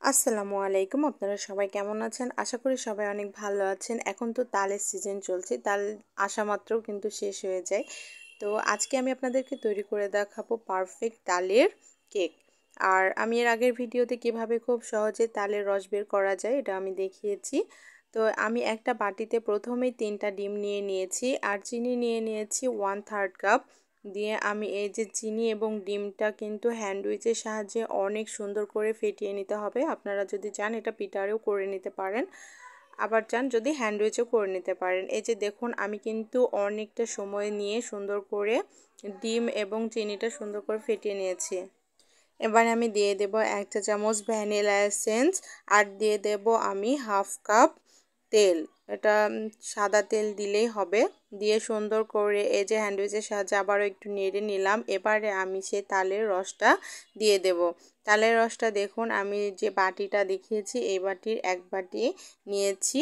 আসসালামু আলাইকুম। আপনারা সবাই কেমন আছেন? আশা করি সবাই অনেক ভালো আছেন। এখন তো তালের সিজন চলছে। তাল আসা মাত্রও কিন্তু শেষ হয়ে যায়। তো আজকে আমি আপনাদেরকে তৈরি করে দেখাবো পারফেক্ট তালের কেক। আর আমি এর আগের ভিডিওতে কিভাবে খুব সহজে তালের রস বের করা যায় এটা আমি দেখিয়েছি। তো আমি একটা বাটিতে প্রথমেই 3টা ডিম নিয়ে নিয়েছি আর চিনি নিয়ে নিয়েছি 1/3 কাপ। দিয়ে আমি এই যে চিনি এবং ডিমটা কিন্তু হ্যান্ড উইচের সাহায্যে অনেক সুন্দর করে ফেটিয়ে নিতে হবে। আপনারা যদি চান এটা পিটারেও করে নিতে পারেন, আবার চান যদি হ্যান্ড উইচও করে নিতে পারেন। এই যে দেখুন আমি কিন্তু অনেকটা সময় নিয়ে সুন্দর করে ডিম এবং চিনিটা সুন্দর করে ফেটিয়ে নিয়েছি। এবার আমি দিয়ে দেব 1 চা চামচ ভ্যানিলা এসেন্স আর দিয়ে দেব আমি 1/2 কাপ তেল। এটা সাদা তেল দিলেই হবে। দিয়ে সুন্দর করে এই যে হ্যান্ডউইচের সাহায্যে আবারও একটু নেড়ে নিলাম। এবারে আমি সেই তালের রসটা দিয়ে দেব। তালের রসটা দেখুন আমি যে বাটিটা দেখিয়েছি এই বাটির 1 বাটি নিয়েছি।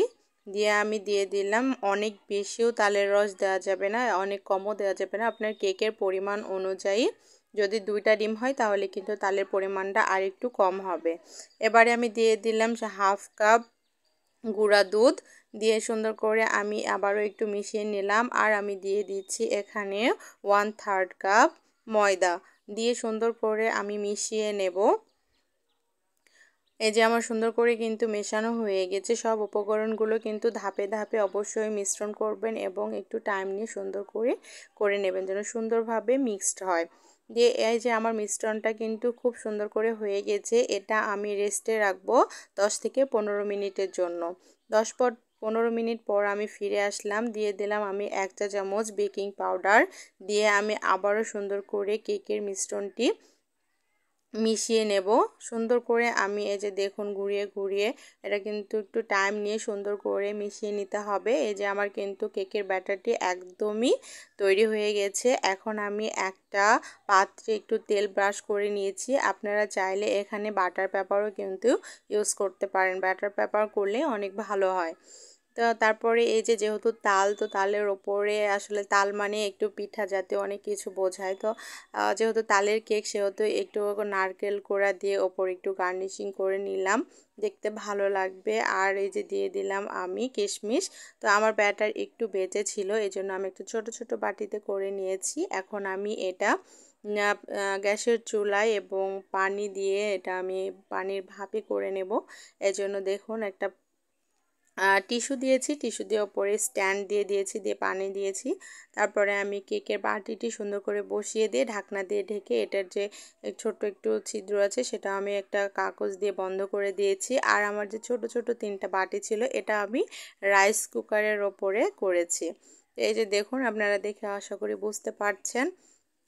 দিয়ে আমি দিয়ে দিলাম। অনেক বেশিও তালের রস দেওয়া যাবে না, অনেক কমও দেওয়া যাবে না, আপনার কেকের পরিমাণ অনুযায়ী। যদি 2টা ডিম হয় তাহলে কিন্তু তালের পরিমাণটা আর একটু কম হবে। এবারে আমি দিয়ে দিলাম 1/2 কাপ গুঁড়া দুধ। দিয়ে সুন্দর করে আমি আবারও একটু মিশিয়ে নিলাম। আর আমি দিয়ে দিচ্ছি এখানে 1/3 কাপ ময়দা। দিয়ে সুন্দর করে আমি মিশিয়ে নেব। এই যে আমার সুন্দর করে কিন্তু মেশানো হয়ে গেছে। সব উপকরণগুলো কিন্তু ধাপে ধাপে অবশ্যই মিশ্রণ করবেন এবং একটু টাইম নিয়ে সুন্দর করে নেবেন যেন সুন্দরভাবে মিক্সড হয়। দিয়ে এই যে আমার মিশ্রণটা কিন্তু খুব সুন্দর করে হয়ে গেছে। এটা আমি রেস্টে রাখবো 10 থেকে 15 মিনিটের জন্য। 15 মিনিট পর আমি ফিরে আসলাম। দিয়ে দিলাম আমি 1 চা চামচ বেকিং পাউডার। দিয়ে আমি আবারও সুন্দর করে কেকের মিশ্রণটি মিশিয়ে নেব। সুন্দর করে আমি এই যে দেখুন ঘুরিয়ে ঘুরিয়ে এটা কিন্তু একটু টাইম নিয়ে সুন্দর করে মিশিয়ে নিতে হবে। এই যে আমার কিন্তু কেকের ব্যাটারটি একদমই তৈরি হয়ে গেছে। এখন আমি একটা পাত্রে একটু তেল ব্রাশ করে নিয়েছি। আপনারা চাইলে এখানে বাটার পেপারও কিন্তু ইউজ করতে পারেন, বাটার পেপার করলে অনেক ভালো হয়। তো তারপরে এই যে যেহেতু তাল, তো তালের ওপরে আসলে তাল মানে একটু পিঠা জাতীয় অনেক কিছু বোঝায়। তো যেহেতু তালের কেক সেহেতু একটু নারকেল কোড়া দিয়ে ওপর একটু গার্নিশিং করে নিলাম, দেখতে ভালো লাগবে। আর এই যে দিয়ে দিলাম আমি কিশমিশ। তো আমার ব্যাটার একটু বেঁচে ছিল, এই জন্য আমি একটু ছোট ছোট বাটিতে করে নিয়েছি। এখন আমি এটা গ্যাসের চুলায় এবং পানি দিয়ে এটা আমি পানির ভাপে করে নেব। এজন্য দেখুন একটা টিস্যু দিয়েছি, টিস্যু দিয়ে ওপরে স্ট্যান্ড দিয়ে দিয়েছি, দিয়ে পানি দিয়েছি। তারপরে আমি কেকের বাটিটি সুন্দর করে বসিয়ে দিয়ে ঢাকনা দিয়ে ঢেকে এটার যে ছোট্ট একটু ছিদ্র আছে সেটা আমি একটা কাগজ দিয়ে বন্ধ করে দিয়েছি। আর আমার যে ছোট ছোট 3টা বাটি ছিল এটা আমি রাইস কুকারের ওপরে করেছি। এই যে দেখুন আপনারা দেখে আশা করি বুঝতে পারছেন।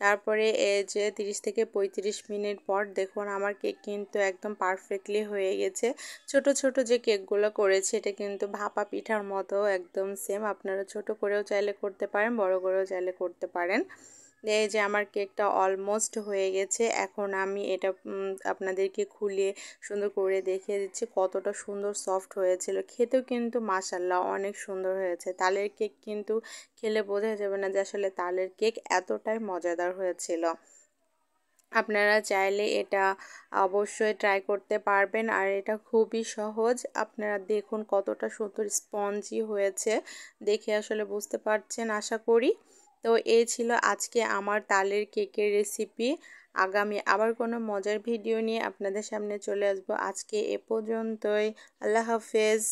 তারপরে এই যে 30 থেকে 35 মিনিট পর দেখুন আমার কেক কিন্তু একদম পারফেক্টলি হয়ে গেছে। ছোট ছোট যে কেকগুলো করেছি এটা কিন্তু ভাপা পিঠার মতো একদম সেম। আপনারা ছোট করেও চাইলে করতে পারেন, বড় করেও চাইলে করতে পারেন। এই যে আমার কেকটা অলমোস্ট হয়ে গেছে। এখন আমি এটা আপনাদেরকে খুলে সুন্দর করে দেখিয়ে দিচ্ছি কতটা সুন্দর সফট হয়েছিল। খেতেও কিন্তু মাশাআল্লাহ অনেক সুন্দর হয়েছে। তালের কেক কিন্তু খেলে বোঝা যাবে না যে আসলে তালের কেক এতটাই মজাদার হয়েছিল। আপনারা চাইলে এটা অবশ্যই ট্রাই করতে পারবেন। আর এটা খুবই সহজ। আপনারা দেখুন কতটা সুন্দর স্পঞ্জি হয়েছে, দেখে আসলে বুঝতে পারছেন আশা করি। তো এই ছিল আজকে আমার তালের কেকের রেসিপি। আগামী আবার কোনো মজার ভিডিও নিয়ে আপনাদের সামনে চলে আসবো। আজকে এ পর্যন্তই। আল্লাহ হাফেজ।